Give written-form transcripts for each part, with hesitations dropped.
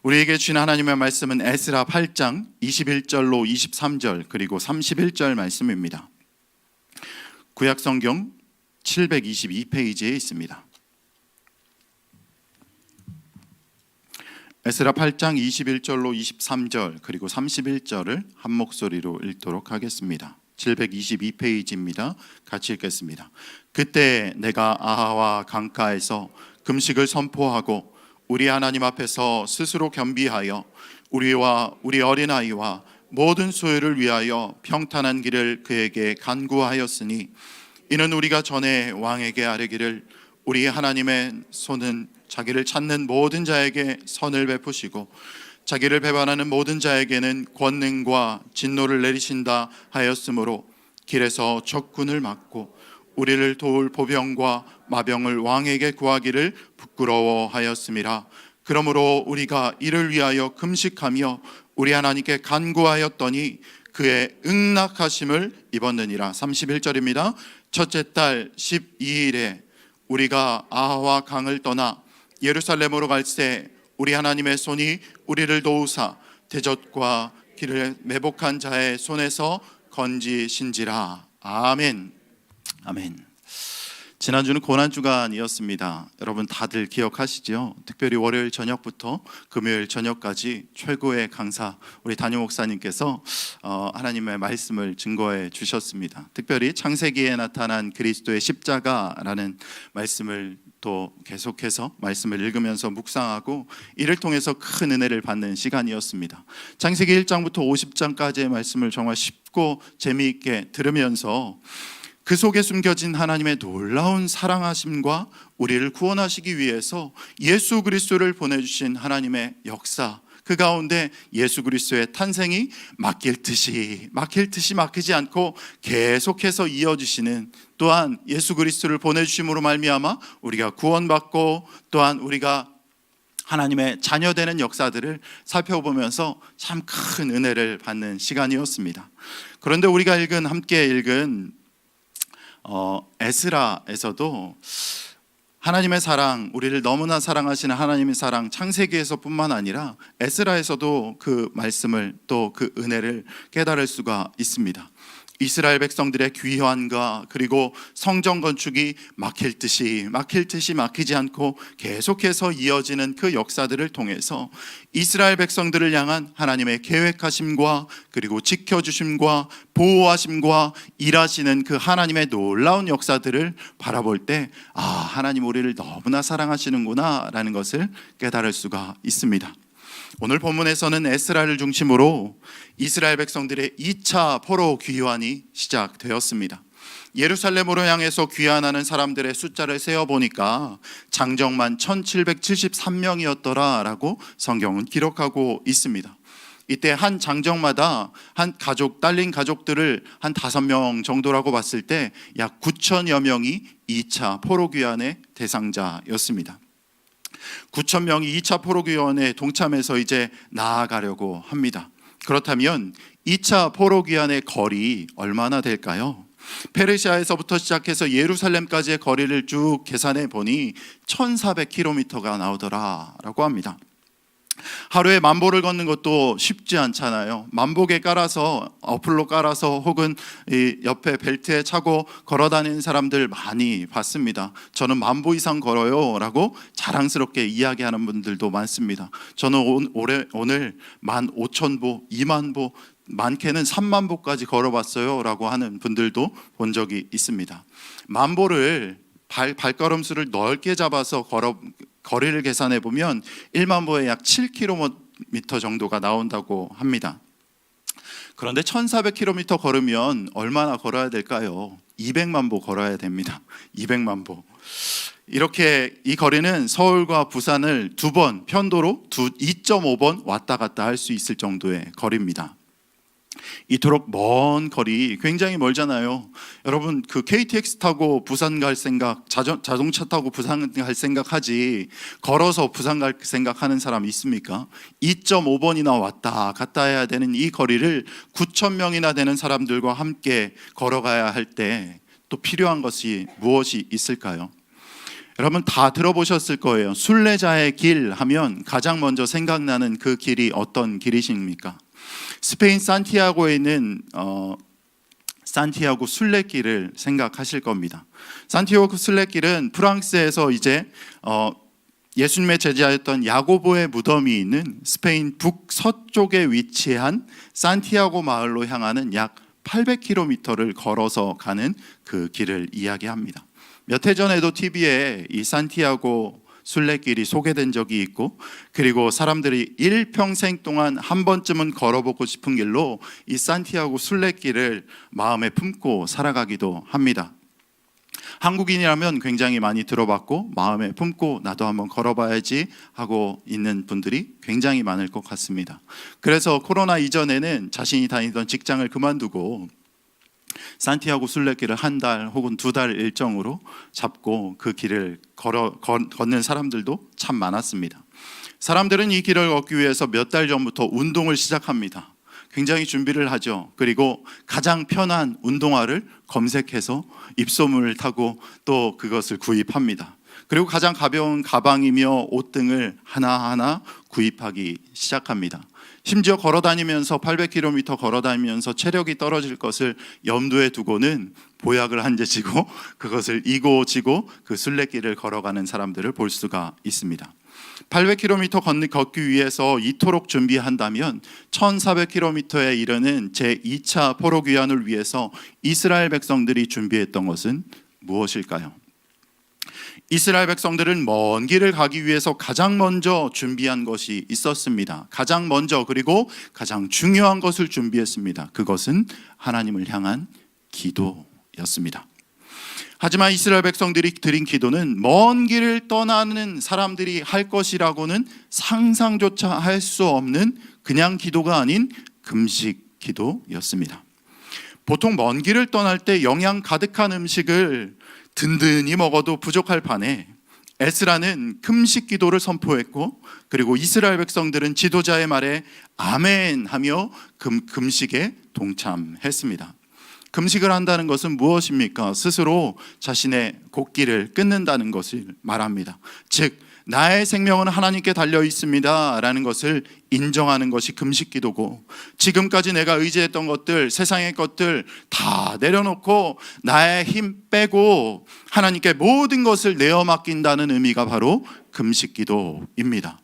우리에게 주신 하나님의 말씀은 에스라 8장 21절로 23절 그리고 31절 말씀입니다. 구약성경 722페이지에 있습니다. 에스라 8장 21절로 23절 그리고 31절을 한 목소리로 읽도록 하겠습니다. 722페이지입니다. 같이 읽겠습니다. 그때 내가 아하와 강가에서 금식을 선포하고 우리 하나님 앞에서 스스로 겸비하여 우리와 우리 어린아이와 모든 소유를 위하여 평탄한 길을 그에게 간구하였으니 이는 우리가 전에 왕에게 아뢰기를 우리 하나님의 손은 자기를 찾는 모든 자에게 선을 베푸시고 자기를 배반하는 모든 자에게는 권능과 진노를 내리신다 하였으므로 길에서 적군을 막고 우리를 도울 보병과 마병을 왕에게 구하기를 부끄러워하였음이라. 그러므로 우리가 이를 위하여 금식하며 우리 하나님께 간구하였더니 그의 응낙하심을 입었느니라. 31절입니다. 첫째 달 12일에 우리가 아하와 강을 떠나 예루살렘으로 갈새 우리 하나님의 손이 우리를 도우사 대적과 길을 매복한 자의 손에서 건지신지라. 아멘. 아멘. 지난주는 고난주간이었습니다. 여러분 다들 기억하시죠? 특별히 월요일 저녁부터 금요일 저녁까지 최고의 강사 우리 담임 목사님께서 하나님의 말씀을 증거해 주셨습니다. 특별히 창세기에 나타난 그리스도의 십자가라는 말씀을 또 계속해서 말씀을 읽으면서 묵상하고 이를 통해서 큰 은혜를 받는 시간이었습니다. 창세기 1장부터 50장까지의 말씀을 정말 쉽고 재미있게 들으면서 그 속에 숨겨진 하나님의 놀라운 사랑하심과 우리를 구원하시기 위해서 예수 그리스도를 보내주신 하나님의 역사, 그 가운데 예수 그리스도의 탄생이 막힐 듯이 막히지 않고 계속해서 이어지시는, 또한 예수 그리스도를 보내주심으로 말미암아 우리가 구원받고 또한 우리가 하나님의 자녀되는 역사들을 살펴보면서 참 큰 은혜를 받는 시간이었습니다. 그런데 우리가 함께 읽은 에스라에서도 하나님의 사랑, 우리를 너무나 사랑하시는 하나님의 사랑, 창세기에서 뿐만 아니라 에스라에서도 그 말씀을 또 그 은혜를 깨달을 수가 있습니다. 이스라엘 백성들의 귀환과 그리고 성전 건축이 막힐 듯이 막히지 않고 계속해서 이어지는 그 역사들을 통해서 이스라엘 백성들을 향한 하나님의 계획하심과 그리고 지켜주심과 보호하심과 일하시는 그 하나님의 놀라운 역사들을 바라볼 때 하나님 우리를 너무나 사랑하시는구나 라는 것을 깨달을 수가 있습니다. 오늘 본문에서는 에스라를 중심으로 이스라엘 백성들의 2차 포로 귀환이 시작되었습니다. 예루살렘으로 향해서 귀환하는 사람들의 숫자를 세어보니까 장정만 1773명이었더라 라고 성경은 기록하고 있습니다. 이때 한 장정마다 한 가족, 딸린 가족들을 한 5명 정도라고 봤을 때 약 9천여 명이 2차 포로 귀환의 대상자였습니다. 9천 명이 2차 포로귀환에 동참해서 이제 나아가려고 합니다. 그렇다면 2차 포로귀환의 거리 얼마나 될까요? 페르시아에서부터 시작해서 예루살렘까지의 거리를 쭉 계산해 보니 1400km가 나오더라라고 합니다. 하루에 만보를 걷는 것도 쉽지 않잖아요. 만보계 깔아서 어플로 깔아서 혹은 이 옆에 벨트에 차고 걸어다니는 사람들 많이 봤습니다. 저는 만보 이상 걸어요 라고 자랑스럽게 이야기하는 분들도 많습니다. 저는 오늘 15,000보, 2만보, 많게는 3만보까지 걸어봤어요 라고 하는 분들도 본 적이 있습니다. 만보를 발걸음 수를 넓게 잡아서 거리를 계산해 보면 1만 보에 약 7km 정도가 나온다고 합니다. 그런데 1400km 걸으면 얼마나 걸어야 될까요? 200만 보 걸어야 됩니다. 200만 보. 이렇게 이 거리는 서울과 부산을 2번 편도로 2.5번 왔다 갔다 할 수 있을 정도의 거리입니다. 이토록 먼 거리, 굉장히 멀잖아요. 여러분 그 KTX 타고 부산 갈 생각, 자동차 타고 부산 갈 생각하지 걸어서 부산 갈 생각하는 사람 있습니까? 2.5번이나 왔다 갔다 해야 되는 이 거리를 9천 명이나 되는 사람들과 함께 걸어가야 할 때 또 필요한 것이 무엇이 있을까요? 여러분 다 들어보셨을 거예요. 순례자의 길 하면 가장 먼저 생각나는 그 길이 어떤 길이십니까? 스페인 산티아고에 있는 산티아고 순례길을 생각하실 겁니다. 산티아고 순례길은 프랑스에서 이제 예수님의 제자였던 야고보의 무덤이 있는 스페인 북서쪽에 위치한 산티아고 마을로 향하는 약 800km를 걸어서 가는 그 길을 이야기합니다. 몇 해 전에도 TV에 이 산티아고 순례길이 소개된 적이 있고, 그리고 사람들이 일평생 동안 한 번쯤은 걸어보고 싶은 길로 이 산티아고 순례길을 마음에 품고 살아가기도 합니다. 한국인이라면 굉장히 많이 들어봤고 마음에 품고 나도 한번 걸어봐야지 하고 있는 분들이 굉장히 많을 것 같습니다. 그래서 코로나 이전에는 자신이 다니던 직장을 그만두고 산티아고 순례길을 한 달 혹은 2달 일정으로 잡고 그 길을 걷는 사람들도 참 많았습니다. 사람들은 이 길을 걷기 위해서 몇 달 전부터 운동을 시작합니다. 굉장히 준비를 하죠. 그리고 가장 편한 운동화를 검색해서 입소문을 타고 또 그것을 구입합니다. 그리고 가장 가벼운 가방이며 옷 등을 하나하나 구입하기 시작합니다. 심지어 걸어다니면서 800km 걸어다니면서 체력이 떨어질 것을 염두에 두고는 보약을 한 재 지고 그것을 이고 지고 그 순례길을 걸어가는 사람들을 볼 수가 있습니다. 800km 걷기 위해서 이토록 준비한다면 1400km에 이르는 제2차 포로귀환을 위해서 이스라엘 백성들이 준비했던 것은 무엇일까요? 이스라엘 백성들은 먼 길을 가기 위해서 가장 먼저 준비한 것이 있었습니다. 가장 먼저 그리고 가장 중요한 것을 준비했습니다. 그것은 하나님을 향한 기도였습니다. 하지만 이스라엘 백성들이 드린 기도는 먼 길을 떠나는 사람들이 할 것이라고는 상상조차 할 수 없는 그냥 기도가 아닌 금식 기도였습니다. 보통 먼 길을 떠날 때 영양 가득한 음식을 든든히 먹어도 부족할 판에 에스라는 금식 기도를 선포했고, 그리고 이스라엘 백성들은 지도자의 말에 아멘 하며 금식에 동참했습니다. 금식을 한다는 것은 무엇입니까? 스스로 자신의 곡기를 끊는다는 것을 말합니다. 즉 나의 생명은 하나님께 달려 있습니다 라는 것을 인정하는 것이 금식 기도고, 지금까지 내가 의지했던 것들, 세상의 것들 다 내려놓고 나의 힘 빼고 하나님께 모든 것을 내어 맡긴다는 의미가 바로 금식 기도입니다.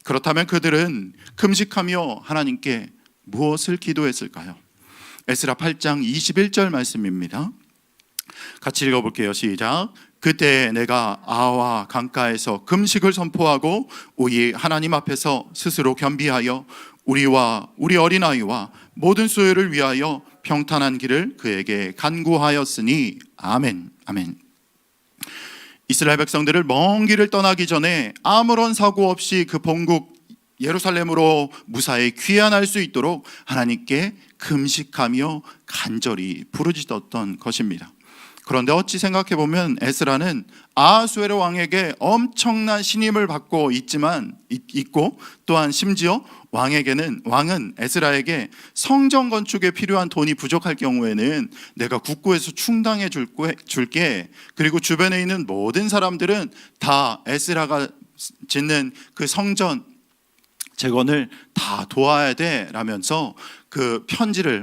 그렇다면 그들은 금식하며 하나님께 무엇을 기도했을까요? 에스라 8장 21절 말씀입니다. 같이 읽어볼게요. 시작. 그때 내가 아와 강가에서 금식을 선포하고 우리 하나님 앞에서 스스로 겸비하여 우리와 우리 어린아이와 모든 소유를 위하여 평탄한 길을 그에게 간구하였으니 아멘. 아멘. 이스라엘 백성들을 먼 길을 떠나기 전에 아무런 사고 없이 그 본국 예루살렘으로 무사히 귀환할 수 있도록 하나님께 금식하며 간절히 부르짖었던 것입니다. 그런데 어찌 생각해 보면 에스라는 아하수에로 왕에게 엄청난 신임을 받고 있고, 또한 심지어 왕은 에스라에게 성전 건축에 필요한 돈이 부족할 경우에는 내가 국고에서 충당해 줄게, 그리고 주변에 있는 모든 사람들은 다 에스라가 짓는 그 성전 재건을 다 도와야 돼 라면서 그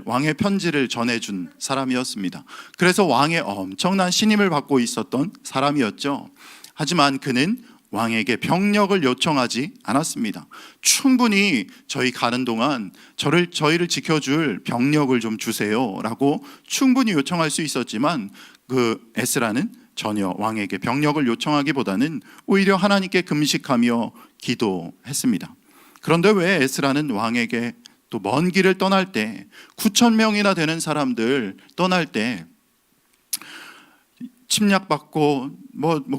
왕의 편지를 전해준 사람이었습니다. 그래서 왕의 엄청난 신임을 받고 있었던 사람이었죠. 하지만 그는 왕에게 병력을 요청하지 않았습니다. 충분히 저희 가는 동안 저희를 지켜줄 병력을 좀 주세요 라고 충분히 요청할 수 있었지만, 그 에스라는 전혀 왕에게 병력을 요청하기보다는 오히려 하나님께 금식하며 기도했습니다. 그런데 왜 에스라는 왕에게 또 먼 길을 떠날 때 9,000명이나 되는 사람들 떠날 때 침략받고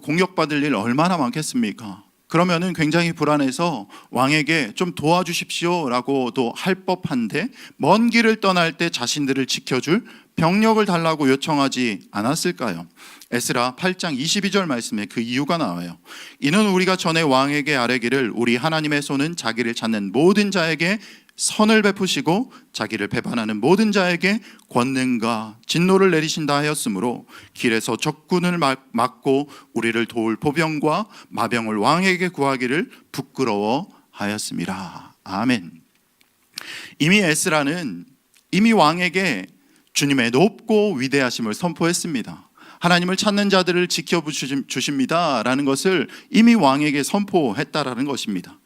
공격받을 일 얼마나 많겠습니까? 그러면은 굉장히 불안해서 왕에게 좀 도와주십시오라고도 할 법한데 먼 길을 떠날 때 자신들을 지켜줄 병력을 달라고 요청하지 않았을까요? 에스라 8장 22절 말씀에 그 이유가 나와요. 이는 우리가 전에 왕에게 아뢰기를 우리 하나님의 손은 자기를 찾는 모든 자에게 선을 베푸시고 자기를 배반하는 모든 자에게 권능과 진노를 내리신다 하였으므로 길에서 적군을 막고 우리를 도울 보병과 마병을 왕에게 구하기를 부끄러워하였습니다. 아멘. 이미 에스라는 이미 왕에게 주님의 높고 위대하심을 선포했습니다. 하나님을 찾는 자들을 지켜주십니다 라는 것을 이미 왕에게 선포했다라는 것입니다.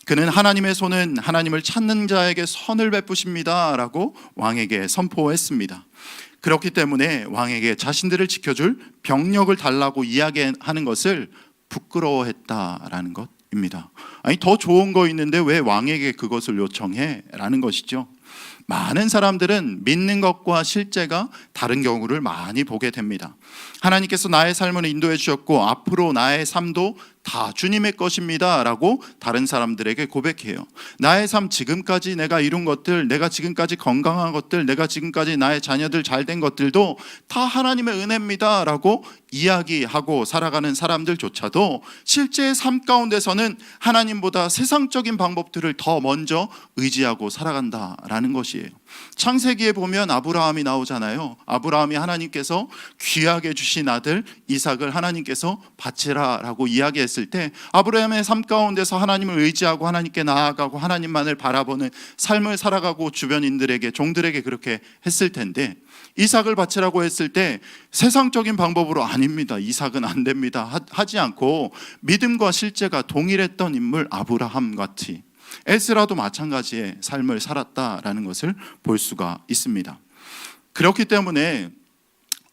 그는 하나님의 손은 하나님을 찾는 자에게 선을 베푸십니다 라고 왕에게 선포했습니다. 그렇기 때문에 왕에게 자신들을 지켜줄 병력을 달라고 이야기하는 것을 부끄러워했다라는 것입니다. 아니, 더 좋은 거 있는데 왜 왕에게 그것을 요청해? 라는 것이죠. 많은 사람들은 믿는 것과 실제가 다른 경우를 많이 보게 됩니다. 하나님께서 나의 삶을 인도해 주셨고 앞으로 나의 삶도 다 주님의 것입니다 라고 다른 사람들에게 고백해요. 나의 삶, 지금까지 내가 이룬 것들, 내가 지금까지 건강한 것들, 내가 지금까지 나의 자녀들 잘된 것들도 다 하나님의 은혜입니다 라고 이야기하고 살아가는 사람들조차도 실제의 삶 가운데서는 하나님보다 세상적인 방법들을 더 먼저 의지하고 살아간다라는 것이에요. 창세기에 보면 아브라함이 나오잖아요. 아브라함이 하나님께서 귀하게 주신 아들 이삭을 하나님께서 바치라 라고 이야기했을 때 아브라함의 삶 가운데서 하나님을 의지하고 하나님께 나아가고 하나님만을 바라보는 삶을 살아가고 주변인들에게, 종들에게 그렇게 했을 텐데, 이삭을 바치라고 했을 때 세상적인 방법으로 아닙니다, 이삭은 안 됩니다 하지 않고 믿음과 실제가 동일했던 인물 아브라함 같이 에스라도 마찬가지의 삶을 살았다라는 것을 볼 수가 있습니다. 그렇기 때문에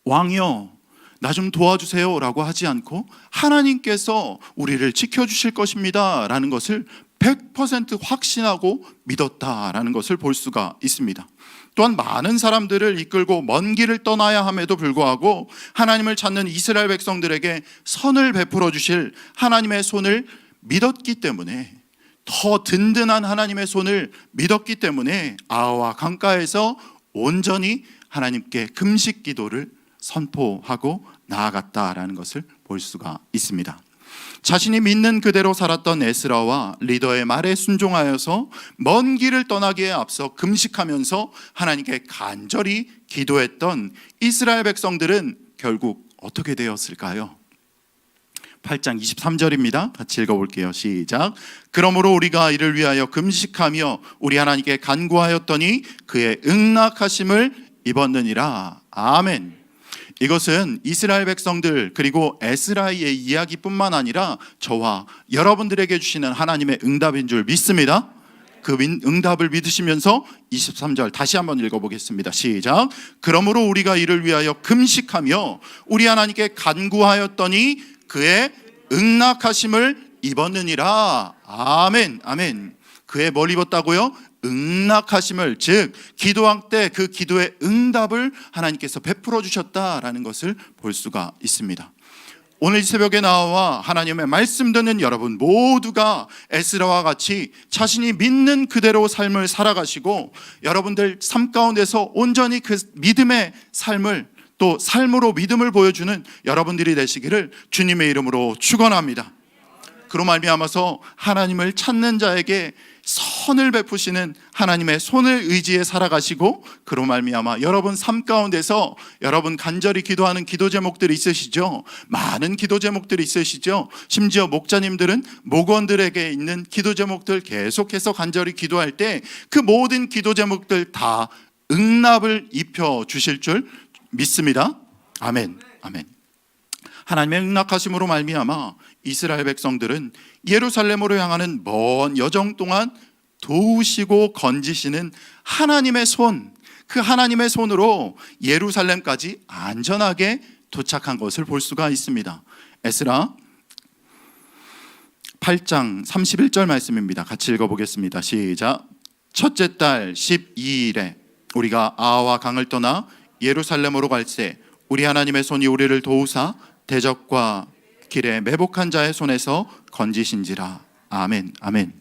왕이여 나 좀 도와주세요 라고 하지 않고 하나님께서 우리를 지켜주실 것입니다 라는 것을 100% 확신하고 믿었다라는 것을 볼 수가 있습니다. 또한 많은 사람들을 이끌고 먼 길을 떠나야 함에도 불구하고 하나님을 찾는 이스라엘 백성들에게 선을 베풀어 주실 하나님의 손을 믿었기 때문에, 더 든든한 하나님의 손을 믿었기 때문에 아와 강가에서 온전히 하나님께 금식 기도를 선포하고 나아갔다라는 것을 볼 수가 있습니다. 자신이 믿는 그대로 살았던 에스라와 리더의 말에 순종하여서 먼 길을 떠나기에 앞서 금식하면서 하나님께 간절히 기도했던 이스라엘 백성들은 결국 어떻게 되었을까요? 8장 23절입니다. 같이 읽어볼게요. 시작. 그러므로 우리가 이를 위하여 금식하며 우리 하나님께 간구하였더니 그의 응낙하심을 입었느니라. 아멘. 이것은 이스라엘 백성들 그리고 에스라의 이야기뿐만 아니라 저와 여러분들에게 주시는 하나님의 응답인 줄 믿습니다. 그 응답을 믿으시면서 23절 다시 한번 읽어보겠습니다. 시작. 그러므로 우리가 이를 위하여 금식하며 우리 하나님께 간구하였더니 그의 응낙하심을 입었느니라. 아멘. 아멘. 그의 뭘 입었다고요? 응낙하심을, 즉 기도할 때 그 기도의 응답을 하나님께서 베풀어 주셨다라는 것을 볼 수가 있습니다. 오늘 이 새벽에 나와 하나님의 말씀 듣는 여러분 모두가 에스라와 같이 자신이 믿는 그대로 삶을 살아가시고 여러분들 삶 가운데서 온전히 그 믿음의 삶을, 또 삶으로 믿음을 보여주는 여러분들이 되시기를 주님의 이름으로 축원합니다. 그로 말미암아서 하나님을 찾는 자에게 선을 베푸시는 하나님의 손을 의지해 살아가시고, 그로 말미암아 여러분 삶 가운데서 여러분 간절히 기도하는 기도 제목들이 있으시죠? 많은 기도 제목들이 있으시죠? 심지어 목자님들은 목원들에게 있는 기도 제목들 계속해서 간절히 기도할 때 그 모든 기도 제목들 다 응답을 입혀 주실 줄 믿습니다. 아멘. 아멘. 하나님의 응낙하심으로 말미암아 이스라엘 백성들은 예루살렘으로 향하는 먼 여정 동안 도우시고 건지시는 하나님의 손, 그 하나님의 손으로 예루살렘까지 안전하게 도착한 것을 볼 수가 있습니다. 에스라 8장 31절 말씀입니다. 같이 읽어보겠습니다. 시작. 첫째 달 12일에 우리가 아와 강을 떠나 예루살렘으로 갈새 우리 하나님의 손이 우리를 도우사 대적과 길에 매복한 자의 손에서 건지신지라. 아멘. 아멘.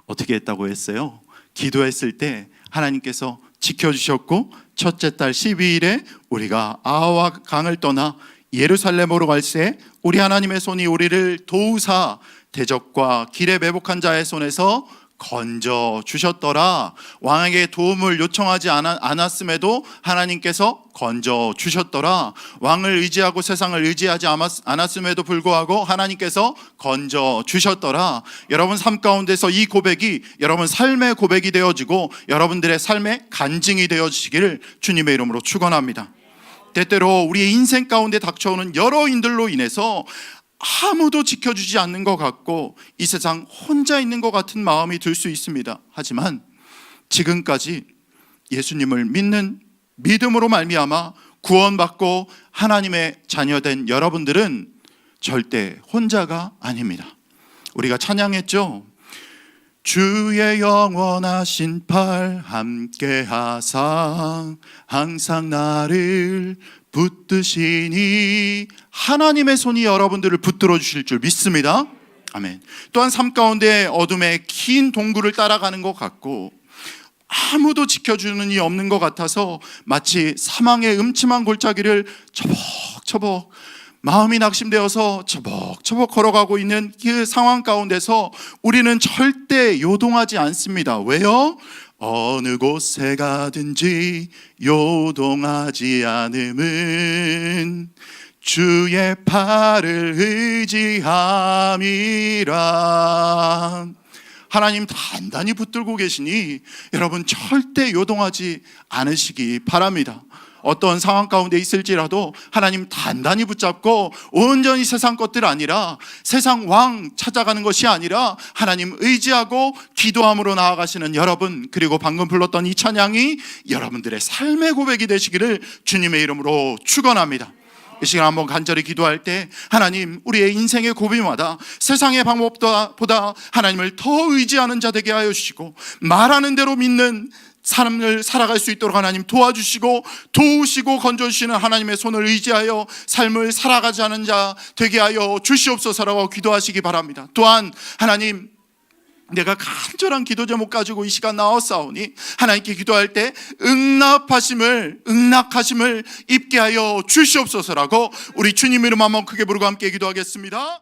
어떻게 했다고 했어요? 기도했을 때 하나님께서 지켜주셨고 첫째 달 12일에 우리가 아와 강을 떠나 예루살렘으로 갈새 우리 하나님의 손이 우리를 도우사 대적과 길에 매복한 자의 손에서 건져 주셨더라. 왕에게 도움을 요청하지 않았음에도 하나님께서 건져 주셨더라. 왕을 의지하고 세상을 의지하지 않았음에도 불구하고 하나님께서 건져 주셨더라. 여러분 삶 가운데서 이 고백이 여러분 삶의 고백이 되어지고 여러분들의 삶의 간증이 되어지기를 주님의 이름으로 축원합니다. 때때로 우리의 인생 가운데 닥쳐오는 여러 인들로 인해서 아무도 지켜주지 않는 것 같고 이 세상 혼자 있는 것 같은 마음이 들 수 있습니다. 하지만 지금까지 예수님을 믿는 믿음으로 말미암아 구원받고 하나님의 자녀된 여러분들은 절대 혼자가 아닙니다. 우리가 찬양했죠. 주의 영원하신 팔 함께하사 항상 나를 붙드시니 하나님의 손이 여러분들을 붙들어 주실 줄 믿습니다. 아멘. 또한 삶 가운데 어둠의 긴 동굴을 따라가는 것 같고 아무도 지켜주는 이 없는 것 같아서 마치 사망의 음침한 골짜기를 처벅처벅 마음이 낙심되어서 처벅처벅 걸어가고 있는 그 상황 가운데서 우리는 절대 요동하지 않습니다. 왜요? 어느 곳에 가든지 요동하지 않음은 주의 팔을 의지함이라. 하나님 단단히 붙들고 계시니 여러분 절대 요동하지 않으시기 바랍니다. 어떤 상황 가운데 있을지라도 하나님 단단히 붙잡고 온전히 세상 것들 아니라 세상 왕 찾아가는 것이 아니라 하나님 의지하고 기도함으로 나아가시는 여러분, 그리고 방금 불렀던 이 찬양이 여러분들의 삶의 고백이 되시기를 주님의 이름으로 축원합니다. 이 시간 한번 간절히 기도할 때 하나님 우리의 인생의 고비마다 세상의 방법보다 하나님을 더 의지하는 자 되게 하여 주시고 말하는 대로 믿는 삶을 살아갈 수 있도록 하나님 도와주시고 도우시고 건져주시는 하나님의 손을 의지하여 삶을 살아가자는 자 되게 하여 주시옵소서라고 기도하시기 바랍니다. 또한 하나님 내가 간절한 기도 제목 가지고 이 시간 나왔사오니 하나님께 기도할 때 응답하심을 입게 하여 주시옵소서라고 우리 주님 이름 한번 크게 부르고 함께 기도하겠습니다.